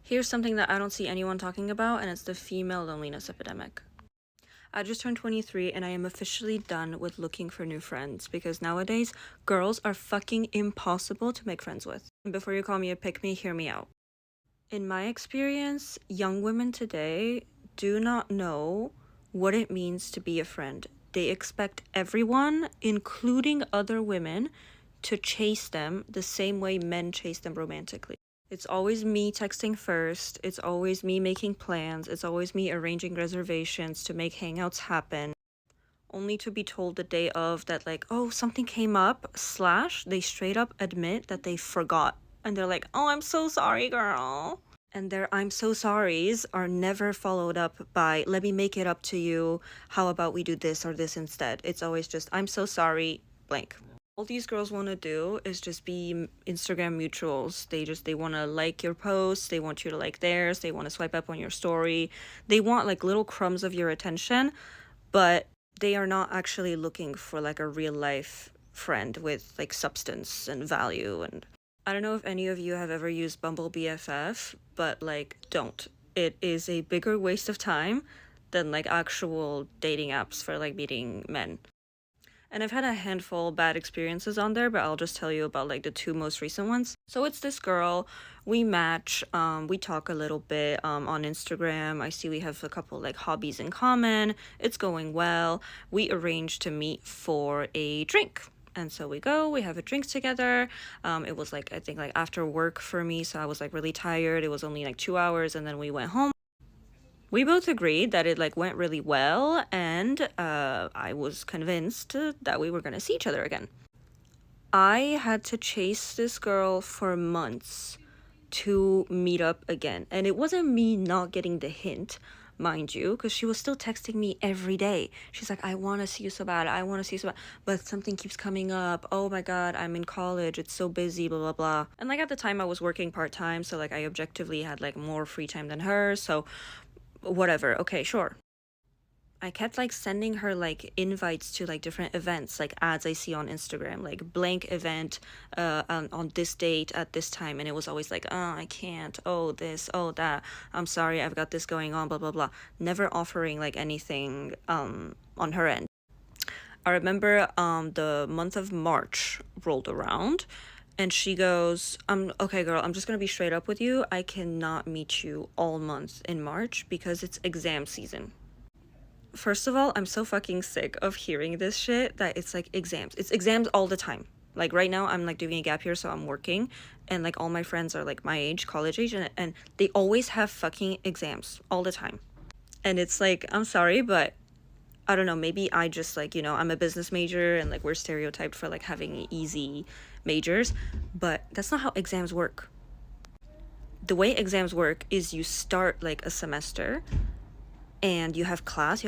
Here's something that I don't see anyone talking about, and it's the female loneliness epidemic. I just turned 23 and I am officially done with looking for new friends because nowadays girls are fucking impossible to make friends with. And before you call me a pick me, hear me out. In my experience, young women today do not know what it means to be a friend. They expect everyone, including other women, to chase them the same way men chase them romantically. It's always me texting first, it's always me making plans, it's always me arranging reservations to make hangouts happen, only to be told the day of that, like, oh, something came up, / they straight up admit that they forgot. And they're like, oh, I'm so sorry, girl. And their I'm so sorries are never followed up by, let me make it up to you. How about we do this or this instead? It's always just, I'm so sorry, blank. All these girls want to do is just be Instagram mutuals. They want to like your posts, they want you to like theirs, they want to swipe up on your story. They want like little crumbs of your attention, but they are not actually looking for like a real life friend with like substance and value. And I don't know if any of you have ever used Bumble BFF, but like don't. It is a bigger waste of time than like actual dating apps for like meeting men. And I've had a handful bad experiences on there, but I'll just tell you about like the two most recent ones. So it's this girl, we match, we talk a little bit on Instagram. I see we have a couple like hobbies in common. It's going well. We arrange to meet for a drink. And so we go, we have a drink together. It was like, I think like after work for me. So I was like really tired. It was only like 2 hours and then we went home. We both agreed that it like went really well, and I was convinced that we were gonna see each other again. I had to chase this girl for months to meet up again, and it wasn't me not getting the hint, mind you, because she was still texting me every day. She's like, I want to see you so bad, I want to see you so bad, but something keeps coming up. Oh my god, I'm in college, it's so busy, blah blah blah. And like at the time I was working part-time, so like I objectively had like more free time than her, so whatever, okay, sure. I kept like sending her like invites to like different events, like ads I see on Instagram, like blank event on this date at this time, and it was always like, oh, I can't, oh this, oh that, I'm sorry, I've got this going on, blah blah blah. Never offering like anything on her end. I remember the month of March rolled around and she goes, okay, girl, I'm just gonna be straight up with you. I cannot meet you all month in March because it's exam season. First of all, I'm so fucking sick of hearing this shit that it's like exams. It's exams all the time. Like right now, I'm like doing a gap year, so I'm working, and like all my friends are like my age, college age, and they always have fucking exams all the time. And it's like, I'm sorry, but I don't know, maybe I just like, I'm a business major and like we're stereotyped for like having easy majors, but that's not how exams work. The way exams work is you start like a semester and you have class,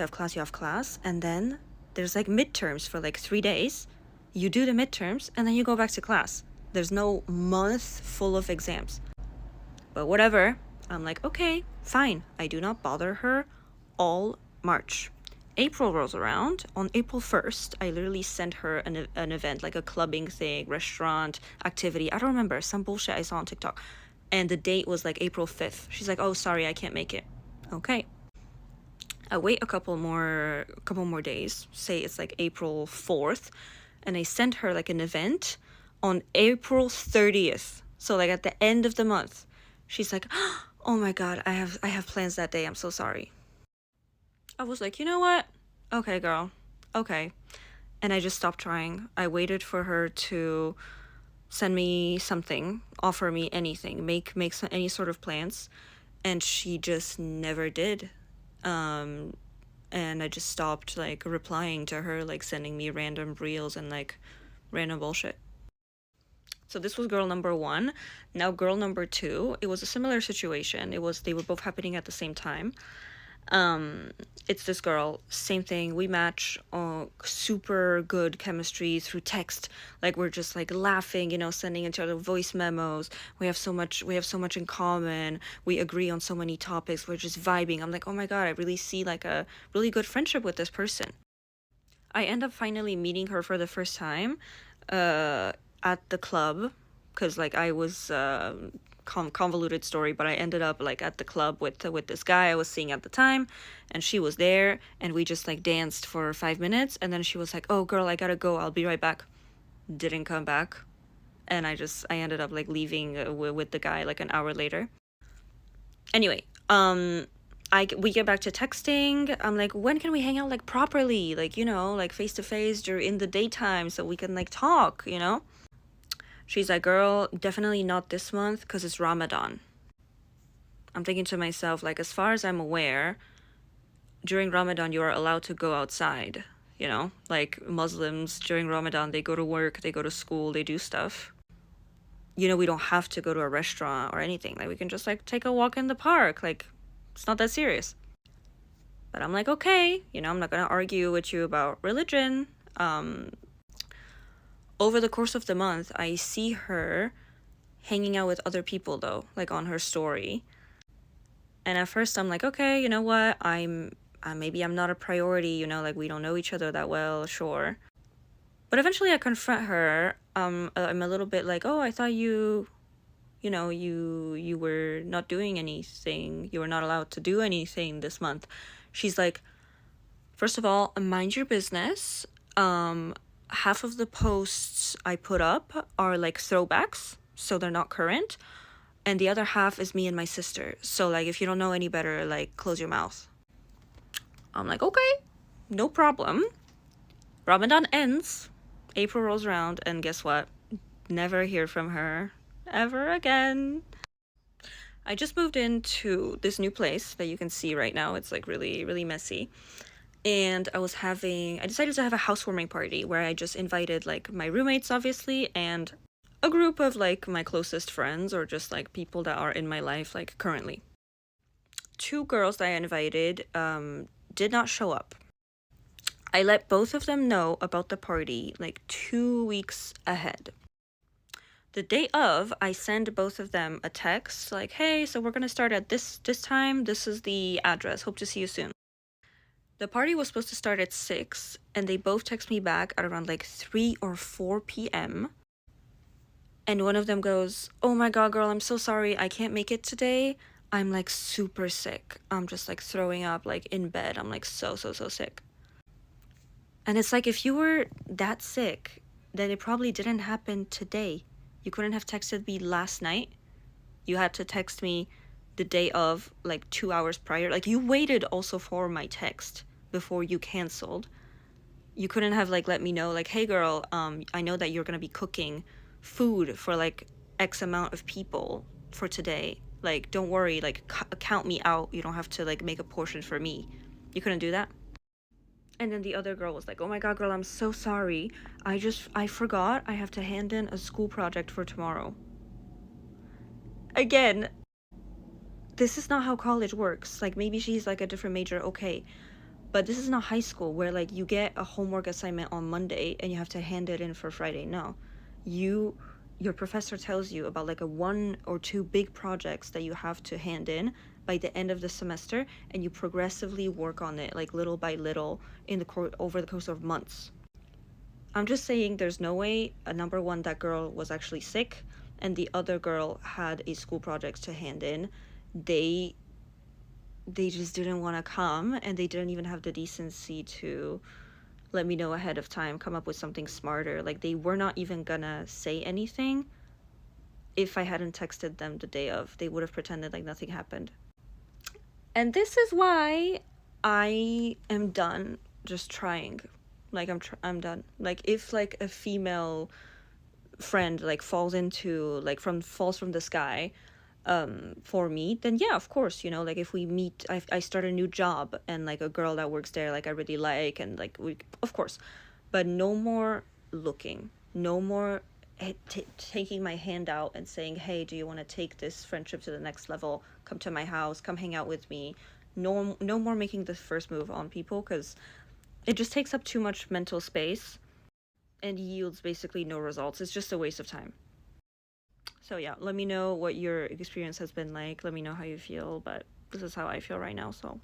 and then there's like midterms for like 3 days. You do the midterms and then you go back to class. There's no month full of exams. But whatever, I'm like, okay, fine. I do not bother her all March. April rolls around. On April 1st, I literally sent her an event, like a clubbing thing, restaurant, activity. I don't remember, some bullshit I saw on TikTok. And the date was like April 5th. She's like, oh, sorry, I can't make it. Okay. I wait a couple more days, say it's like April 4th, and I sent her like an event on April 30th. So like at the end of the month. She's like, oh my god, I have plans that day, I'm so sorry. I was like, you know what? Okay, girl. Okay. And I just stopped trying. I waited for her to send me something, offer me anything, make any sort of plans, and she just never did. And I just stopped like replying to her, like sending me random reels and like random bullshit. So this was girl number one. Now girl number two, it was a similar situation. They were both happening at the same time. It's this girl, same thing, we match, super good chemistry through text, like we're just like laughing, sending each other voice memos. We have so much in common, we agree on so many topics, we're just vibing. I'm like, oh my god, I really see like a really good friendship with this person. I end up finally meeting her for the first time at the club, because like I was convoluted story, but I ended up like at the club with this guy I was seeing at the time, and she was there, and we just like danced for 5 minutes, and then she was like, "Oh girl, I gotta go, I'll be right back." Didn't come back, and I ended up like leaving with the guy like an hour later. Anyway, we get back to texting. I'm like, when can we hang out like properly, like, you know, like face to face during the daytime so we can like talk, you know? She's like, girl, definitely not this month because it's Ramadan. I'm thinking to myself, like, as far as I'm aware, during Ramadan you are allowed to go outside, you know? Like Muslims during Ramadan, they go to work, they go to school, they do stuff. You know, we don't have to go to a restaurant or anything. Like, we can just like take a walk in the park. Like, it's not that serious. But I'm like, okay, you know, I'm not gonna argue with you about religion. Over the course of the month, I see her hanging out with other people though, like on her story. And at first I'm like, okay, you know what? Maybe I'm not a priority, you know, like we don't know each other that well, sure. But eventually I confront her. I'm a little bit like, oh, I thought you know, you were not doing anything. You were not allowed to do anything this month. She's like, first of all, mind your business. Half of the posts I put up are like throwbacks, so they're not current. And the other half is me and my sister. So like, if you don't know any better, like, close your mouth. I'm like, okay, no problem. Ramadan ends. April rolls around, and guess what? Never hear from her ever again. I just moved into this new place that you can see right now. It's like really, really messy. And I decided to have a housewarming party where I just invited like my roommates, obviously, and a group of like my closest friends or just like people that are in my life like currently. 2 girls that I invited did not show up. I let both of them know about the party like 2 weeks ahead. The day of, I send both of them a text like, hey, so we're gonna start at this time. This is the address. Hope to see you soon. The party was supposed to start at 6, and they both text me back at around like 3 or 4 p.m. And one of them goes, oh my god, girl, I'm so sorry. I can't make it today. I'm like super sick. I'm just like throwing up like in bed. I'm like so sick. And it's like, if you were that sick, then it probably didn't happen today. You couldn't have texted me last night. You had to text me the day of, like 2 hours prior. Like, you waited also for my text before you canceled. You couldn't have like let me know like, hey girl, I know that you're gonna be cooking food for like X amount of people for today. Like, don't worry, like count me out. You don't have to like make a portion for me. You couldn't do that. And then the other girl was like, oh my god, girl, I'm so sorry. I forgot I have to hand in a school project for tomorrow. Again, this is not how college works. Like, maybe she's like a different major, okay. But this is not high school where like you get a homework assignment on Monday and you have to hand it in for Friday. No. Your professor tells you about like a 1 or 2 big projects that you have to hand in by the end of the semester, and you progressively work on it like little by little over the course of months. I'm just saying, there's no way, number one, that girl was actually sick, and the other girl had a school project to hand in. They just didn't want to come, and they didn't even have the decency to let me know ahead of time, come up with something smarter. Like, they were not even gonna say anything. If I hadn't texted them the day of, they would have pretended like nothing happened. And this is why I am done just trying. Like, I'm done. Like, if like a female friend like falls from the sky for me, then yeah, of course, you know, like if we meet, I start a new job and like a girl that works there like I really like, and like we, of course. But no more looking, no more taking my hand out and saying, hey, do you want to take this friendship to the next level, come to my house, come hang out with me. No more making the first move on people, because it just takes up too much mental space and yields basically no results. It's just a waste of time. So yeah, let me know what your experience has been like. Let me know how you feel, but this is how I feel right now, so